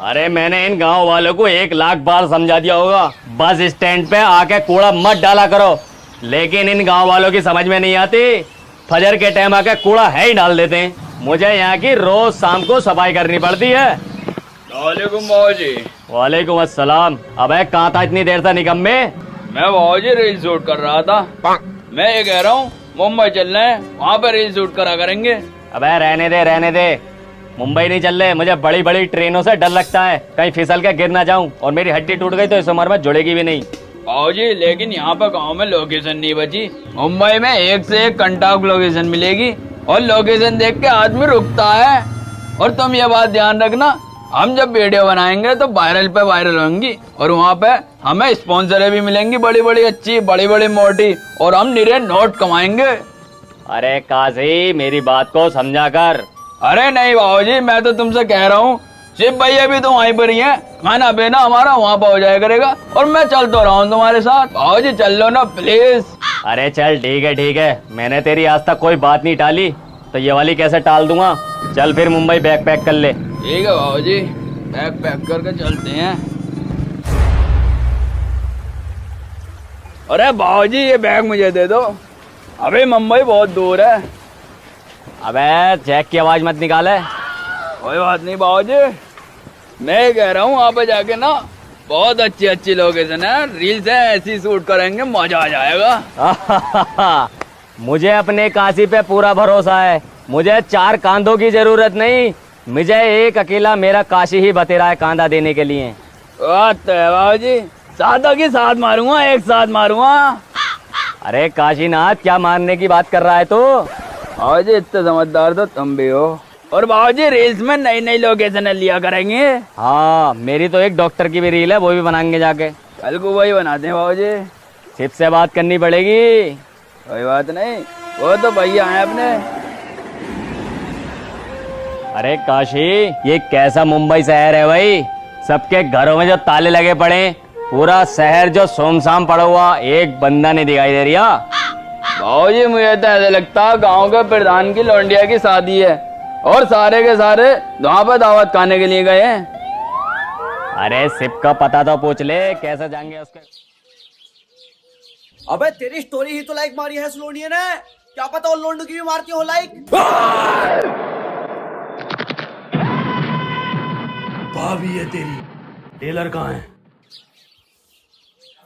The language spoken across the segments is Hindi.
अरे मैंने इन गांव वालों को 1 लाख बार समझा दिया होगा, बस स्टैंड पे आके कूड़ा मत डाला करो, लेकिन इन गांव वालों की समझ में नहीं आती। फजर के टाइम आके कूड़ा है ही डाल देते हैं। मुझे यहाँ की रोज शाम को सफाई करनी पड़ती है। वालेकुम बाबूजी। वालेकुम अस्सलाम। अबे कहाँ था इतनी देर से निकम्मे? मैं बाबूजी रील शूट कर रहा था। मैं ये कह रहा हूँ मुंबई चल रहे हैं, वहाँ पे रील शूट करा करेंगे। अबे रहने दे, मुंबई नहीं चल रहे। मुझे बड़ी बड़ी ट्रेनों से डर लगता है, कहीं फिसल के गिर ना जाऊं और मेरी हड्डी टूट गई तो इस उम्र में जुड़ेगी भी नहीं। बाबूजी लेकिन यहाँ पे गाँव में लोकेशन नहीं बची। मुंबई में एक से एक कंटाक लोकेशन मिलेगी और लोकेशन देख के आदमी रुकता है। और तुम ये बात ध्यान रखना, हम जब वीडियो बनाएंगे तो वायरल पे वायरल होंगी और वहाँ पे हमें स्पॉन्सरें भी मिलेंगी, बड़ी बड़ी अच्छी, बड़ी बड़ी मोटी, और हम निरे नोट कमाएंगे। अरे काजी मेरी बात को समझा कर। अरे नहीं बाबूजी, मैं तो तुमसे कह रहा हूँ, शिव भैया भी तो वहीं पर ही हैं, खाना पीना हमारा वहाँ पर हो जाया करेगा और मैं चल तो रहा हूँ तुम्हारे साथ। बाबूजी चल लो ना प्लीज। अरे चल ठीक है, मैंने तेरी आज तक कोई बात नहीं टाली तो ये वाली कैसे टाल दूंगा। चल फिर मुंबई बैग पैक कर ले। ठीक है बाबूजी, बैग पैक करके चलते हैं। अरे बाबूजी ये बैग मुझे दे दो, अबे मुंबई बहुत दूर है। अबे जैक की आवाज मत निकाले। कोई बात नहीं बाबूजी, मैं कह रहा हूँ वहाँ पे जाके ना बहुत अच्छी अच्छी लोकेशन है, रील्स है ऐसी शूट करेंगे, मजा आ जाएगा। मुझे अपने काशी पे पूरा भरोसा है। मुझे 4 कांधों की जरूरत नहीं, मुझे एक अकेला मेरा काशी ही बतेरा है कांधा देने के लिए। बात है बाबूजी, सादा के साथ मारूंगा, एक साथ मारूंगा। अरे काशीनाथ क्या मारने की बात कर रहा है तू? बाबूजी इतने समझदार तो तुम भी हो। और बाबूजी रील्स में नई नई लोकेशन लिया करेंगे। हाँ मेरी तो एक डॉक्टर की भी रील है, वो भी बनाएंगे जाके। कल को वही बनाते हैं बाबूजी। सिर्फ से बात करनी पड़ेगी। कोई बात नहीं, वो तो भैया हैं अपने। अरे काशी ये कैसा मुंबई शहर है भाई, सबके घरों में जो ताले लगे पड़े, पूरा शहर जो सोमसाम पड़ा हुआ, एक बंदा नहीं दिखाई दे रहा। बाबूजी मुझे तो ऐसा लगता है गाँव के प्रधान की लौंडिया की शादी है और सारे के सारे वहाँ पर दावत खाने के लिए गए हैं। अरे सिप का पता तो पूछ ले, कैसे जाएंगे उसके। अबे तेरी स्टोरी ही तो लाइक मारी है स्लोनिया ने, क्या पता और लोंडू की भी मारती हो लाइक। भाभी है तेरी, टेलर कहाँ है?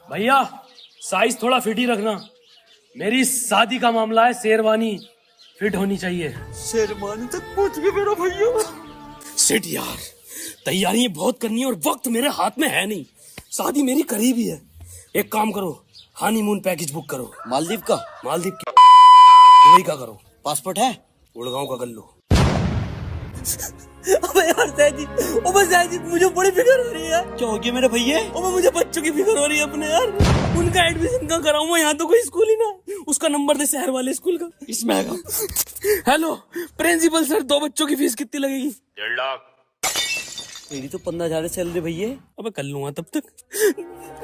भैया साइज थोड़ा फिट ही रखना, मेरी शादी का मामला है, शेरवानी फिट होनी चाहिए। शेरवानी तक पहुंच गए मेरा भैया। शिट यार, तैयारी बहुत करनी है और वक्त मेरे हाथ में है नहीं, शादी मेरी करीब ही है। एक काम करो, हनीमून पैकेज बुक करो। मालदीव का? मालदीव की दुबई का करो। पासपोर्ट है? गुड़गांव का कर लो। अबे यार सैजी, अबे सैजी मुझे बड़ी फिक्र हो रही है। क्या हो गया मेरे भैया? अबे मुझे बच्चों की फिक्र हो रही है अपने यार। उनका एडमिशन कहाँ कराऊं मैं? यहाँ तो कोई स्कूल ही ना। उसका नंबर दे शहर वाले स्कूल का। इसमें आएगा। हेलो प्रिंसिपल सर, 2 बच्चों की फीस कितनी लगेगी? 1.5 लाख। तेरी तो 15,000 सैलरी भैया। अबे कर लूंगा तब तक।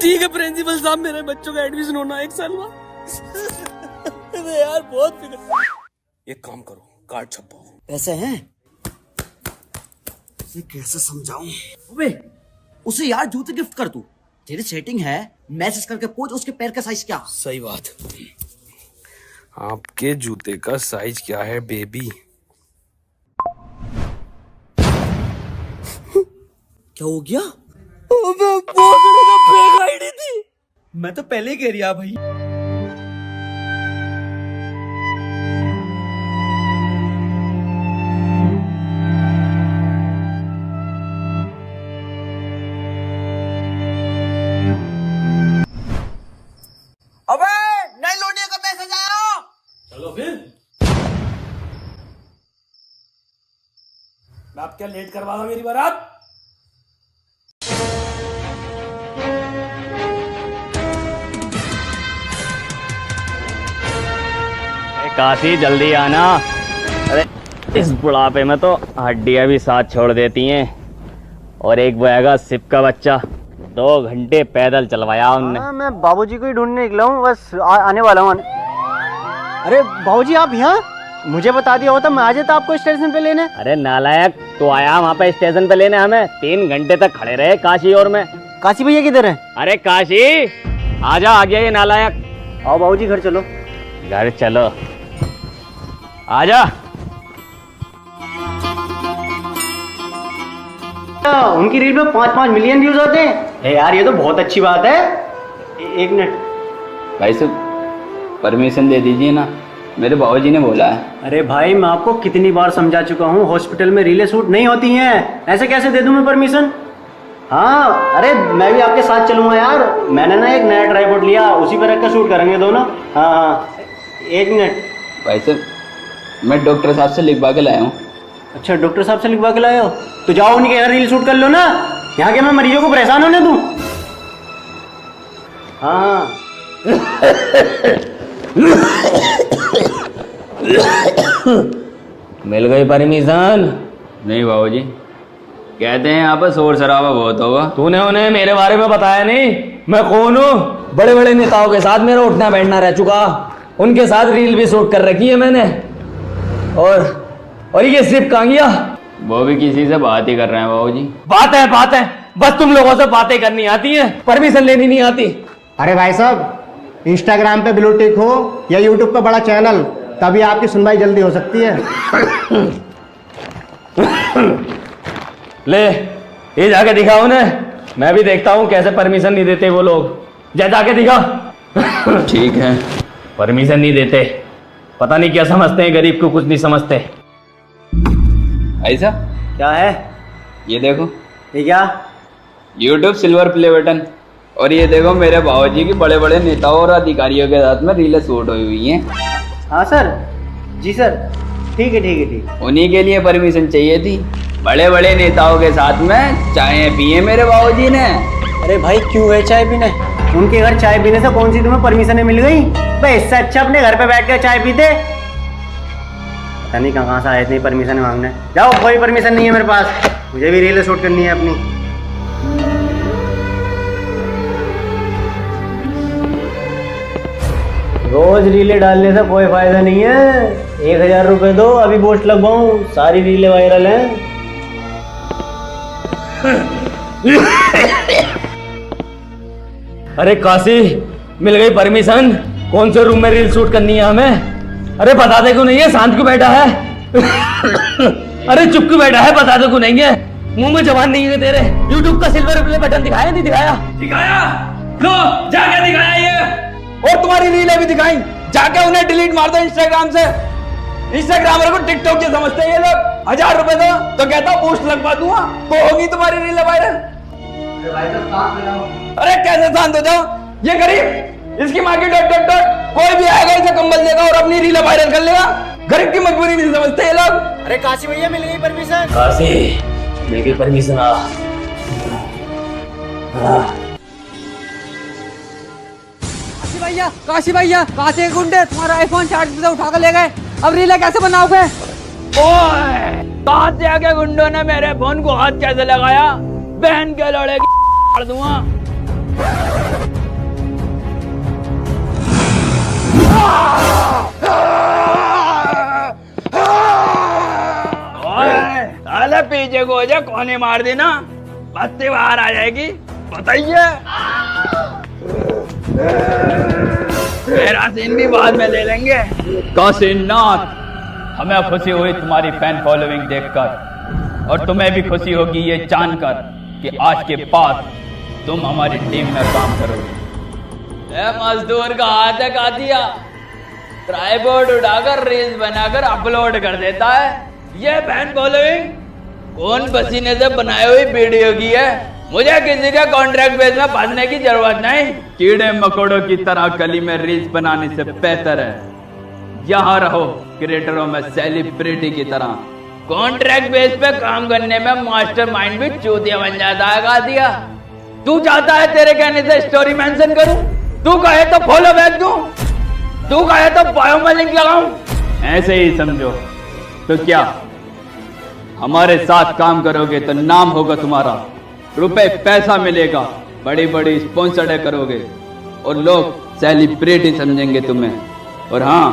ठीक है प्रिंसिपल साहब, मेरे बच्चों का एडमिशन होना 1 साल बाद। अबे यार बहुत फिक्र। एक काम करो, कार्ड छपवाओ। पैसे हैं? इसे कैसे समझाऊं? अबे उसे यार जूते गिफ्ट कर तू, तेरी सेटिंग है, मैसेज करके पूछ उसके पैर का साइज क्या। सही बात। आपके जूते का साइज क्या है बेबी? क्या हो गया? अबे बोलने का फेक आईडी थी। मैं तो पहले ही कह रहा भाई। अबे नई लौंडिया का मैसेज आया। चलो फिर। मैं आप क्या लेट करवाऊंगा मेरी बारात? काशी जल्दी आना। अरे इस बुढ़ापे में तो हड्डियां भी साथ छोड़ देती हैं। और एक वो आएगा सिप का बच्चा, 2 घंटे पैदल चलवाया उनने। मैं बाबूजी को ही ढूंढने निकला हूँ, बस आने वाला हूँ। अरे बाबूजी आप यहाँ? मुझे बता दिया होता मैं आ जाता आपको स्टेशन पे लेने। अरे नालायक, तो आया वहाँ पे स्टेशन पे लेने हमें। 3 घंटे तक खड़े रहे काशी और मैं। काशी भैया किधर है? अरे काशी आजा, आ गया ये नालायक। आओ बाबूजी घर चलो। घर चलो, आजा। उनकी रील में 5-5 मिलियन व्यूज होते हैं। यार ये तो बहुत अच्छी बात है। एक मिनट भाई साहब परमिशन दे दीजिए ना, मेरे बाबूजी ने बोला है। अरे भाई मैं आपको कितनी बार समझा चुका हूँ, हॉस्पिटल में रीलें शूट नहीं होती हैं। ऐसे कैसे दे दूं मैं परमिशन? हाँ अरे मैं भी आपके साथ चलूंगा यार। मैंने ना एक नया ट्राइपॉड लिया, उसी पर रखकर शूट करेंगे दोनों। हाँ एक मिनट। भाई साहब मैं डॉक्टर साहब से लिखवा के लाया हूँ। अच्छा डॉक्टर साहब से लिखवा के लाए हो, तो जाओ उनके यहाँ रील शूट कर लो ना। यहाँ के मैं मरीजों को परेशान होने दूं? हाँ मिल गई परमिशन? नहीं बाबूजी, कहते हैं यहाँ पर शोर शराबा बहुत होगा। तूने उन्हें मेरे बारे में बताया नहीं? मैं कौन हूँ? बड़े बड़े नेताओं के साथ मेरा उठना बैठना रह चुका, उनके साथ रील भी शूट कर रखी है मैंने। और ये सिर्फ कहाँ गया? वो भी किसी से बात ही कर रहे हैं बाबूजी। बात है, बस तुम लोगों से बातें करनी आती है, परमिशन लेनी नहीं आती। अरे भाई साहब इंस्टाग्राम पे ब्लू टिक हो या यूट्यूब पे बड़ा चैनल, तभी आपकी सुनवाई जल्दी हो सकती है। ले ये जाके दिखा उन्हें, मैं भी देखता हूँ कैसे परमिशन नहीं देते वो लोग। जा जाके दिखा। ठीक है। परमिशन नहीं देते, पता नहीं क्या समझते हैं, गरीब को कुछ नहीं समझते। ऐसा क्या है ये देखो, ये क्या? YouTube silver play button. और ये देखो मेरे बाबूजी की बड़े बड़े नेताओं और अधिकारियों के साथ में रीलें शूट हुई हैं। हाँ सर, जी सर, ठीक है। उन्हीं के लिए परमिशन चाहिए थी। बड़े बड़े नेताओं के साथ में चाय पिए मेरे बाबूजी ने। अरे भाई क्यों है चाय पीने? उनके घर चाय पीने से कौन सी तुम्हें परमिशन मिल गई? भाई इससे अच्छा अपने घर पे बैठ कर चाय पीते। पता नहीं कहाँ से आए थे परमिशन मांगने। जाओ, कोई परमिशन नहीं है मेरे पास, मुझे भी रील शूट करनी है अपनी। रोज रीलें डालने से कोई फायदा नहीं है। 1000 रुपए दो, अभी पोस्ट लगवाऊं, सारी रीलें वायरल हैं। अरे काशी मिल गई परमिशन। कौन से रूम में रील शूट करनी है हमें? अरे बता दे क्यों नहीं है? शांत क्यों बैठा है? अरे चुप क्यों बैठा है? बता दे क्यों नहीं है? मुंह में जवान नहीं है तेरे? YouTube का सिल्वर प्ले बटन दिखाया नहीं दिखाया? लो जाके दिखाया ये। और तुम्हारी रीलें भी दिखाई, जाके उन्हें डिलीट मार दो इंस्टाग्राम से। इंस्टाग्रामर को टिकटॉक के समझते हैं ये लोग। 1000 रुपए दो तो कहता हूँ पोस्ट लगवा दूंगा, तो होगी तुम्हारी रीलें वायरल। अरे कैसे शांत हो जाओ? ये गरीब, इसकी माँ की डॉट डॉट डॉट, कोई भी आएगा इसे कंबल देगा और अपनी रीलें वायरल कर लेगा। गरीब की मजबूरी नहीं समझते ये लोग। अरे काशी भैया मिल गई परमिशन। काशी मिल गई परमिशन। काशी भैया काशी के गुंडे तुम्हारा आईफोन 4 से उठा कर ले गए, अब रीलें कैसे बनाओगे? ओए कहाँ से आके गुंडों ने मेरे फोन को हाथ कैसे लगाया? बहन के लड़े की फाड़ दूंगा। अरे पीछे को जा, कोने मार देना, बत्ती बाहर आ जाएगी। बताइए मेरा सीन भी बाद में ले लेंगे। काशीनाथ, हमें खुशी हुई तुम्हारी फैन फॉलोइंग देखकर, और तुम्हें भी खुशी होगी ये जानकर कि आज के बाद तुम हमारी टीम में काम करोगे। मजदूर का हाथ का दिया, ट्राइपॉड उठाकर रील्स बनाकर अपलोड कर देता है। ये फैन फॉलोइंग कौन पसीने से बनाई हुई वीडियो की है? मुझे किसी के कॉन्ट्रैक्ट बेस में फंसने की जरूरत नहीं। कीड़े मकोड़ों की तरह गली में रील्स बनाने से बेहतर है यहाँ रहो क्रिएटरों में सेलिब्रिटी की तरह। कॉन्ट्रैक्ट बेस पे काम करने में मास्टरमाइंड भी चूतिया बन जाता है। गा दिया तू चाहता है तेरे कहने से स्टोरी मेंशन करूं? तू कहे तो फॉलो बैक दूं? तू कहे तो बायो में लिंक लगाऊं? ऐसे ही समझो। तो क्या हमारे साथ काम करोगे तो नाम होगा तुम्हारा, रुपए पैसा मिलेगा, बड़ी बड़ी स्पॉन्सर्ड करोगे और लोग सेलिब्रिटी समझेंगे तुम्हें। और हाँ,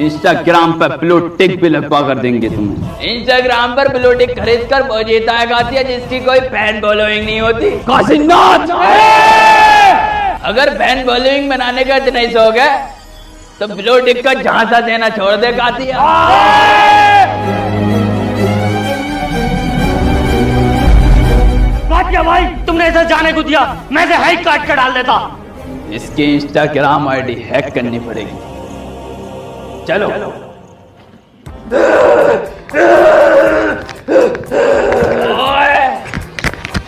इंस्टाग्राम पर ब्लू टिक भी लगवा कर देंगे तुम्हें। इंस्टाग्राम पर ब्लू टिक खरीद कर वो जीता है कातिया जिसकी कोई फैन फॉलोइंग नहीं होती। काशीनाथ, अगर फैन फॉलोइंग बनाने का इतना ही शौक है तो ब्लू टिक का झांसा देना छोड़ दे कातिया। कातिया भाई, तुमने ऐसा जाने को दिया, मैं से हाइक काट कर डाल देता। इसकी इंस्टाग्राम आईडी हैक करनी पड़ेगी। चलो, ओए,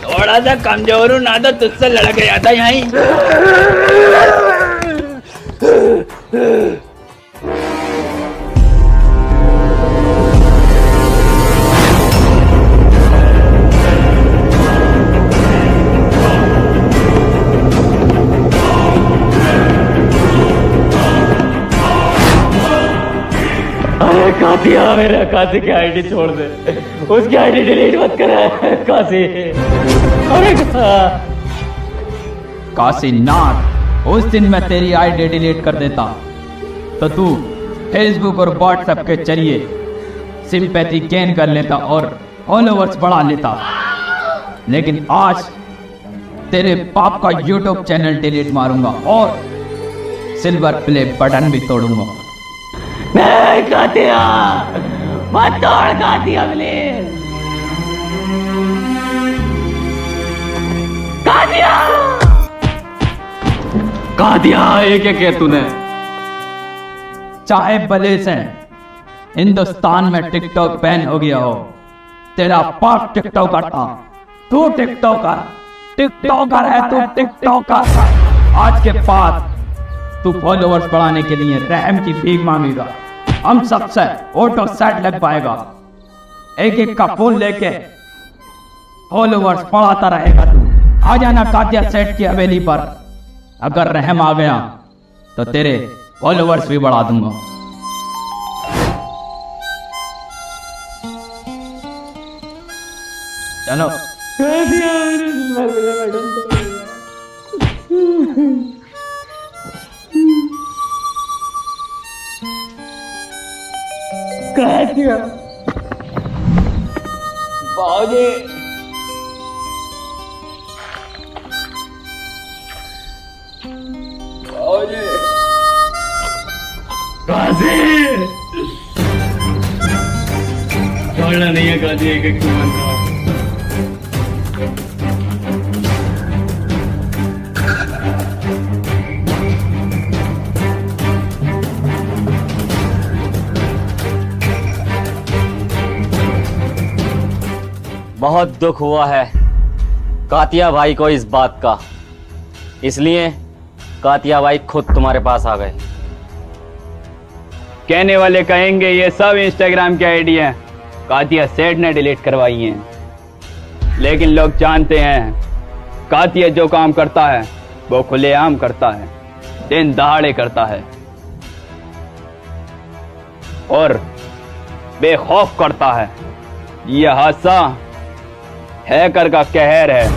थोड़ा सा कमजोर हूं ना तो तुझसे लड़ गया था यहीं। अरे कातिया, मेरा काशी की आईडी छोड़ दे, उसकी आईडी डिलीट मत कर काशी। अरे काशीनाथ, उस दिन मैं तेरी आईडी डिलीट कर देता तो तू फेसबुक और व्हाट्सएप के जरिए सिंपैथी गेन कर लेता और फॉलोवर्स बढ़ा लेता, लेकिन आज तेरे बाप का यूट्यूब चैनल डिलीट मारूंगा और सिल्वर प्ले बटन भी तोड़ूंगा। कातिया मत तोड़ कातिया प्लीज। कातिया, कातिया ये क्या किया तूने? चाहे भले से हिंदुस्तान में टिकटॉक बैन हो गया हो, तेरा बाप टिकटॉकर था, तू टिकटॉकर है तू टिकटॉकर। आज के बाद तू फॉलोवर्स बढ़ाने के लिए रहम की भीख मांगेगा, हम सबसे ऑटो सेट लग पाएगा, एक एक का फोन लेके फॉलोवर्स बढ़ाता रहेगा तू। आ जाना कातिया सेट की हवेली पर, अगर रहम आ गया तो तेरे फॉलोवर्स भी बढ़ा दूंगा। चलो, कातिया बाजी, काशी छोड़ना नहीं है काशी, एक एक मंत्र। बहुत दुख हुआ है कातिया भाई को इस बात का, इसलिए कातिया भाई खुद तुम्हारे पास आ गए। कहने वाले कहेंगे ये सब इंस्टाग्राम की आईडी है कातिया सेठ ने डिलीट करवाई हैं, लेकिन लोग जानते हैं कातिया जो काम करता है वो खुलेआम करता है, दिन दहाड़े करता है और बेखौफ करता है। यह हादसा हैकर का कहर है।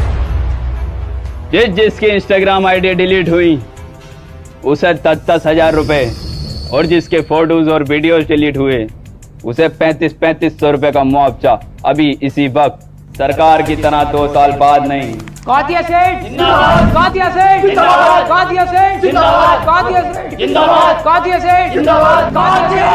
जिसकी इंस्टाग्राम आईडी डिलीट हुई उसे 10,000 रुपए और जिसके फोटोज और वीडियोस डिलीट हुए उसे 3500 रुपए का मुआवजा अभी इसी वक्त, सरकार की तरह 2 साल बाद नहीं। कातिया सेठ जिंदाबाद, कातिया सेठ जिंदाबाद, कातिया सेठ जिंदाबाद, कातिया सेठ जिंदाबाद, कातिया सेठ जिंदाबाद, कातिया